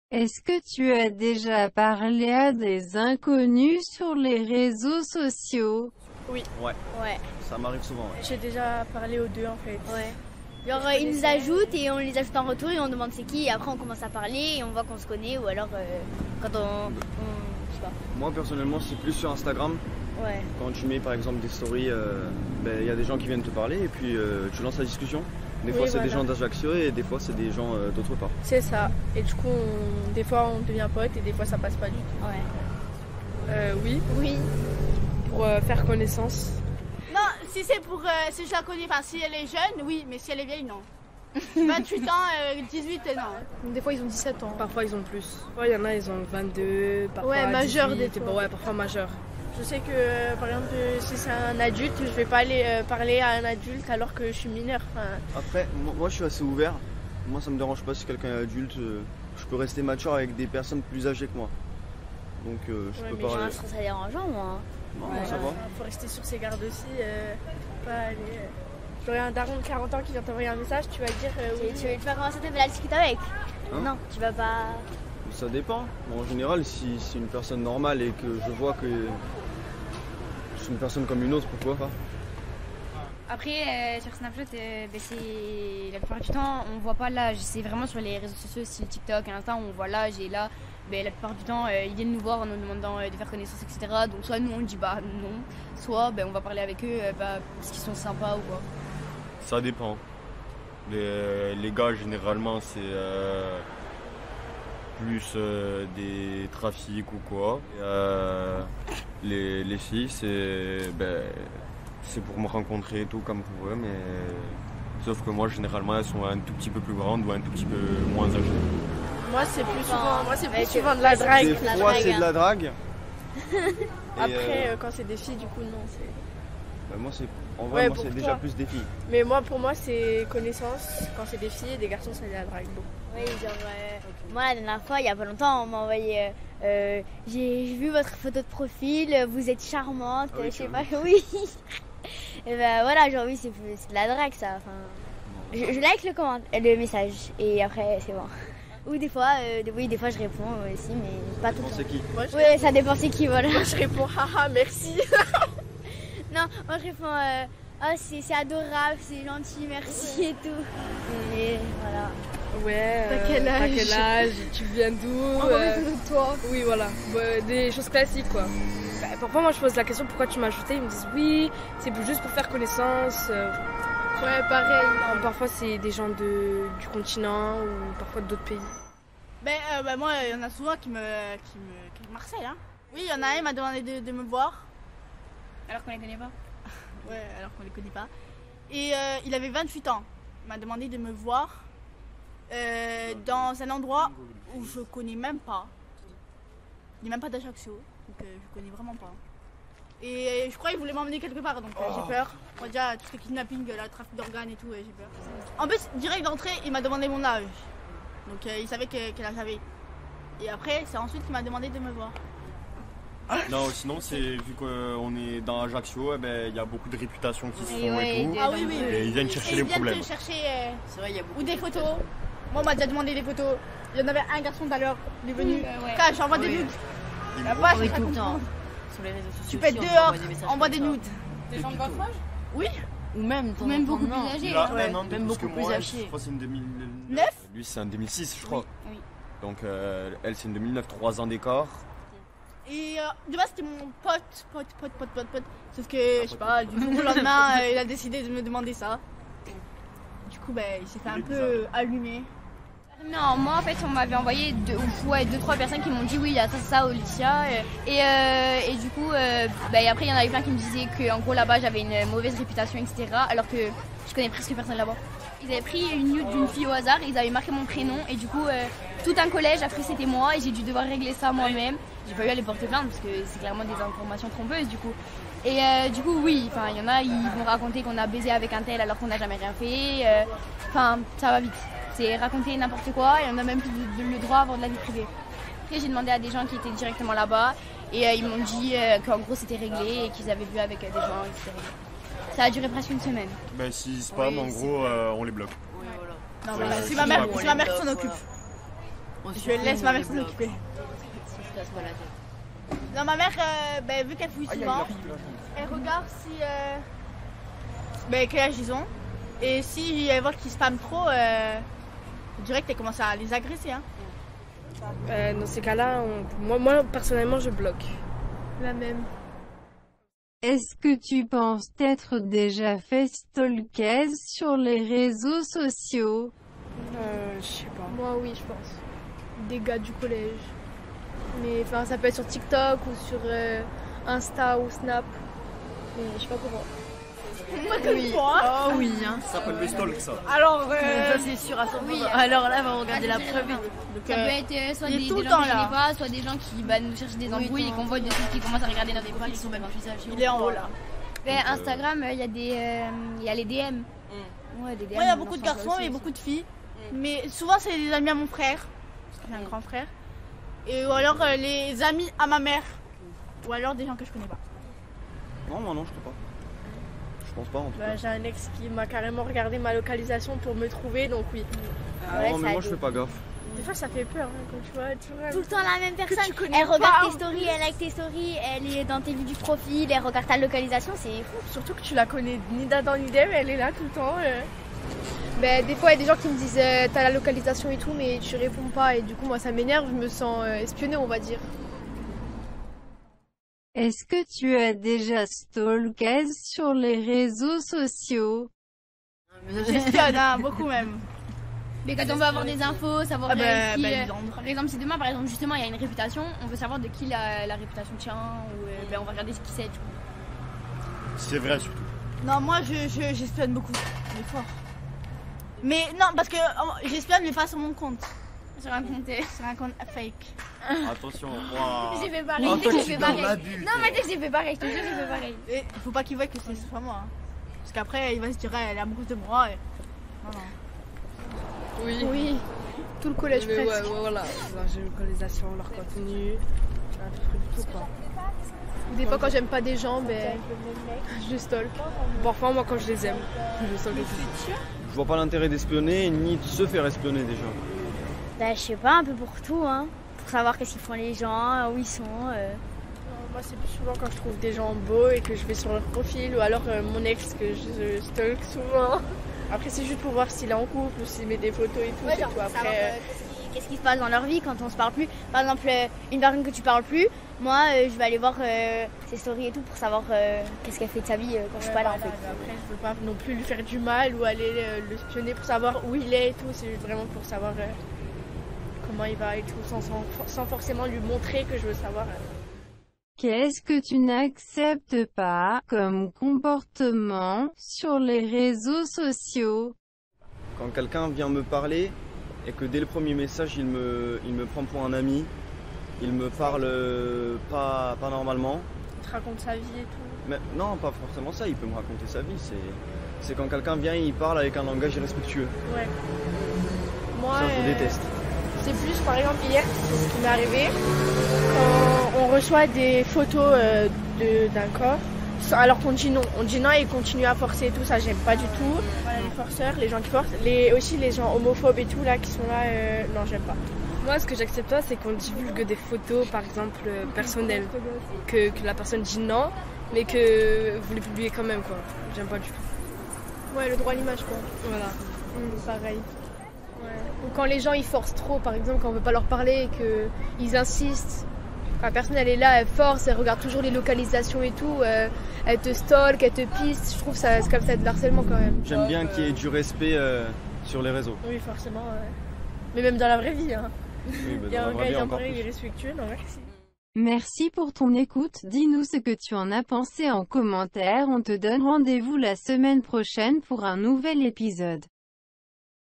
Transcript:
Est-ce que tu as déjà parlé à des inconnus sur les réseaux sociaux? Oui, Ouais, Ça m'arrive souvent, ouais. j'ai déjà parlé aux deux en fait. ouais. Genre ils nous ajoutent et on les ajoute en retour et on demande c'est qui et après on commence à parler et on voit qu'on se connaît ou alors quand je sais pas. Moi, personnellement, c'est plus sur Instagram. Ouais. Quand tu mets, par exemple, des stories, y a des gens qui viennent te parler et puis tu lances la discussion. Des fois, Oui, c'est des voilà. gens d'Ajaccio et des fois, c'est des gens d'autre part. C'est ça. Et du coup, des fois on devient pote et des fois ça passe pas du tout. Ouais. Oui, Oui. pour faire connaissance. Non, si c'est pour. Si je la connais, enfin si elle est jeune, oui, mais si elle est vieille, non. 28 ans, 18, non. Des fois ils ont 17 ans. Parfois ils ont plus. Il y en a ils ont 22, parfois Ouais, majeur 18, des fois. Ouais, parfois majeur. Je sais que par exemple si c'est un adulte, je vais pas aller parler à un adulte alors que je suis mineure. Enfin, Après, moi, je suis assez ouvert. Moi, ça me dérange pas si quelqu'un est adulte. Je peux rester mature avec des personnes plus âgées que moi. Donc, je Ouais, peux mais parler. Je trouve ça dérangeant moi. Non, Ouais. ça va. faut rester sur ses gardes aussi. Pas aller. J'aurais un daron de 40 ans qui vient t'envoyer un message, tu vas dire oui. Tu vas commencer à la discuter avec? Hein? Non, tu vas pas. Ça dépend. Bon, en général, si c'est une personne normale et que je vois que c'est une personne comme une autre, pourquoi pas? Après, sur Snapchat, c'est la plupart du temps, on voit pas l'âge. C'est vraiment sur les réseaux sociaux, style TikTok, Insta, on voit l'âge et là, la plupart du temps, ils viennent nous voir en nous demandant de faire connaissance, etc. Donc soit nous on dit bah non, soit on va parler avec eux parce qu'ils sont sympas ou quoi. Ça dépend. Les gars, généralement, c'est plus des trafics ou quoi. Les filles, c'est pour me rencontrer et tout comme pour eux, mais sauf que moi, généralement, elles sont un tout petit peu plus grandes ou un tout petit peu moins âgées. Moi c'est plus souvent, Ouais, souvent de la Des drague. fois, c'est de la drague. Et, Après quand c'est des filles du coup non c'est. moi, en Ouais, vrai, moi, pour c'est toi. déjà plus des filles. Mais pour moi c'est connaissance. Quand c'est des filles et des garçons c'est de la drague beaucoup. Oui, genre, moi la dernière fois, il y a pas longtemps, on m'a envoyé j'ai vu votre photo de profil, vous êtes charmante, Ah oui, je sais tu pas, oui. Et ben voilà, genre oui, c'est de la drague ça. Enfin, je like le message et après c'est bon. Ou des fois, des fois je réponds aussi, mais pas tout le C'est temps. qui? Oui, ça dépend c'est qui, voilà. Moi je réponds haha merci. Non, moi je réponds ah c'est adorable, c'est gentil, merci et tout. Et voilà. Ouais. T'as quel âge Tu viens d'où de toi. Oui voilà, des choses classiques quoi. Parfois moi je pose la question pourquoi tu m'as ajouté, ils me disent oui, c'est juste pour faire connaissance. Ouais, pareil. Parfois c'est des gens du continent ou parfois d'autres pays. Moi, il y en a souvent qui me harcèlent, hein. Oui, il y en a un, il m'a demandé de me voir. Alors qu'on les connaît pas. Ouais, alors qu'on les connaît pas. Et il avait 28 ans. Il m'a demandé de me voir dans un endroit où je connais même pas. Il n'est même pas d'Ajaccio, donc je connais vraiment pas. Et je crois qu'il voulait m'emmener quelque part, donc j'ai peur. Moi déjà, tout ce qui est kidnapping, le trafic d'organes et tout, j'ai peur. En plus, direct d'entrée, il m'a demandé mon âge. Donc il savait quel âge j'avais. Et après, c'est ensuite qu'il m'a demandé de me voir. Non, sinon, vu qu'on est dans Ajaccio, il y a beaucoup de réputations qui se font ouais, et tout. Ah oui, oui. Et ils viennent chercher Et les ils viennent problèmes. te chercher C'est vrai, il y a beaucoup. ou des photos. Moi, on m'a déjà demandé des photos. Il y en avait un garçon tout à l'heure, il est venu. ouais. Quand j'envoie des Oui. nudes. La vache, Oui, ça tout le comprend. temps. Sur les réseaux sociaux. Tu peux être aussi, on dehors, envoie des messages envoie comme des ça. nudes. Des gens de votre âge? Oui. Ou même, ton Même enfant, beaucoup non. plus âgés. Il a Ouais. un an de Même plus que beaucoup plus moi, âgé. je crois que c'est une 2009. 9. Lui, c'est un 2006, je crois. Oui. Donc, elle, c'est une 2009, 3 ans d'écart. Et de base, c'était mon pote. Sauf que, je sais pas, du jour au lendemain, il a décidé de me demander ça. Du coup, il s'est fait un peu allumer. Non, moi en fait on m'avait envoyé deux, trois personnes qui m'ont dit oui il y a ça au Lycia et du coup après il y en avait plein qui me disaient que en gros là-bas j'avais une mauvaise réputation etc. Alors que je connais presque personne là-bas. Ils avaient pris une nude d'une fille au hasard, ils avaient marqué mon prénom et du coup tout un collège a cru que c'était moi et j'ai dû devoir régler ça moi-même. J'ai pas eu à les porter plainte parce que c'est clairement des informations trompeuses du coup. Et du coup oui, il y en a ils vont raconter qu'on a baisé avec un tel alors qu'on n'a jamais rien fait. Ça va vite. C'est raconter n'importe quoi et on a même plus le droit d'avoir de la vie privée. Après j'ai demandé à des gens qui étaient directement là-bas et ils m'ont dit qu'en gros c'était réglé et qu'ils avaient vu avec des gens et c'était réglé. Ça a duré presque une semaine. S'ils spam, Oui, en c'est gros, on les bloque. Non, Ouais, c'est ma mère qui s'en occupe. Je laisse ma mère s'en occuper. Si je casse pas la tête. Non, ma mère, vu qu'elle fouille souvent, elle regarde si quel âge ils ont. Et si elle voit qu'ils spamment trop, direct elle commence à les agresser. Hein. Dans ces cas-là, moi personnellement je bloque. La même. Est-ce que tu penses t'être déjà fait stalker sur les réseaux sociaux? Je sais pas. Moi oui, je pense. Des gars du collège. Mais enfin, ça peut être sur TikTok ou sur Insta ou Snap. Mais je sais pas comment. Oui. Oh oui, hein. Ça s'appelle le stalk, ça. Alors, Ça c'est sûr à 100%. Oui. Alors là, on va regarder la preuve. Ça peut être soit il est des tout gens le que temps je connais là. pas, soit des gens qui nous cherchent des embrouilles et qu'on voit dessus qui commencent à regarder notre profil. Ils sont même plus âgés. il est en haut là. Ben, Instagram, il y a les DM. Ouais, des DM. Moi, il y a dans beaucoup ce de sens-là garçons aussi. et beaucoup de filles. Mais souvent, c'est des amis à mon frère. Parce que j'ai un grand frère. Et ou alors les amis à ma mère. Ou alors des gens que je connais pas. Non, moi non, je crois pas. Je pense pas en tout cas. J'ai un ex qui m'a carrément regardé ma localisation pour me trouver, donc oui. Non, mais moi je fais pas gaffe. Des fois ça fait peur hein, quand tu vois Tout le temps la même personne. tu connais Elle regarde pas. tes stories, elle like tes stories, elle est dans tes vues du profil, elle regarde ta localisation, c'est fou. Surtout que tu la connais ni d'Adam ni d'Ève, elle est là tout le temps. Ben, des fois il y a des gens qui me disent t'as la localisation et tout, mais tu réponds pas et du coup moi ça m'énerve, je me sens espionnée on va dire. Est-ce que tu as déjà stalké sur les réseaux sociaux? J'espionne, hein, beaucoup même. Mais quand on veut avoir des infos, savoir qui, Lisandre. par exemple si demain par exemple justement il y a une réputation, on veut savoir de qui la réputation tient ou on va regarder ce qui c'est. C'est vrai surtout. Non, moi j'espionne beaucoup. Mais fort. Mais non, parce que j'espionne mais pas sur mon compte. Sur un compte. Sur un compte fake. Attention, wow. J'ai fait pareil. Oh, toi, J'ai tu fait dans pareil. l'abus, Non mais tu sais, j'ai fait pareil, je te jure j'ai fait pareil. Et faut pas qu'il voie que c'est pas moi. Hein. Parce qu'après il va se dire elle est amoureuse de moi. Et... Non, non. Oui. Tout le collège Mais presque. ouais, voilà. Leur géolocalisation, leur contenu, un peu de tout quoi. Des fois quand j'aime pas des gens, ben je les stalk. Parfois moi quand je les aime, je sens que Je vois pas l'intérêt d'espionner ni de se faire espionner déjà. Bah, je sais pas, un peu pour tout, hein. Pour savoir qu'est-ce qu'ils font les gens, où ils sont. Moi c'est plus souvent quand je trouve des gens beaux et que je vais sur leur profil ou alors mon ex que je stalk souvent. Après c'est juste pour voir s'il est en couple ou s'il met des photos et tout. Ouais, c'est genre tout. pour Après, savoir qu'est-ce qui se passe dans leur vie quand on se parle plus. Par exemple, une personne que tu parles plus, moi je vais aller voir ses stories et tout pour savoir qu'est-ce qu'elle fait de sa vie quand je suis pas là en fait. Après je veux pas non plus lui faire du mal ou aller le spionner pour savoir où il est et tout. C'est vraiment pour savoir comment il va et tout sans forcément lui montrer que je veux savoir. Qu'est-ce que tu n'acceptes pas comme comportement sur les réseaux sociaux? Quand quelqu'un vient me parler et que dès le premier message il me prend pour un ami, il me parle pas normalement. Il te raconte sa vie et tout. Mais non, pas forcément ça, il peut me raconter sa vie. C'est quand quelqu'un vient et il parle avec un langage irrespectueux. Ouais. Moi, Ça, je déteste. c'est plus, par exemple, hier, c'est ce qui m'est arrivé. Quand on reçoit des photos d'un corps, alors qu'on dit non. On dit non et ils continuent à forcer et tout, ça j'aime pas du tout. Voilà, les forceurs, les gens qui forcent, aussi les gens homophobes et tout là qui sont là, non j'aime pas. moi, ce que j'accepte pas, c'est qu'on divulgue des photos, par exemple, personnelles. Que la personne dit non, mais que vous les publiez quand même, quoi. J'aime pas du tout. Ouais, le droit à l'image quoi. Voilà. Pareil. Ou quand les gens ils forcent trop, par exemple, quand on veut pas leur parler et qu'ils insistent. Quand la personne elle est là, elle force, elle regarde toujours les localisations et tout, elle te stalk, elle te piste. Je trouve ça c'est comme ça de l'harcèlement quand même. J'aime bien qu'il y ait du respect sur les réseaux. Oui, forcément. Mais même dans la vraie vie. Hein. Oui, Il y a dans un la vraie gars, vie il est encore plus. irrespectueux, non merci. Merci pour ton écoute, dis-nous ce que tu en as pensé en commentaire, on te donne rendez-vous la semaine prochaine pour un nouvel épisode.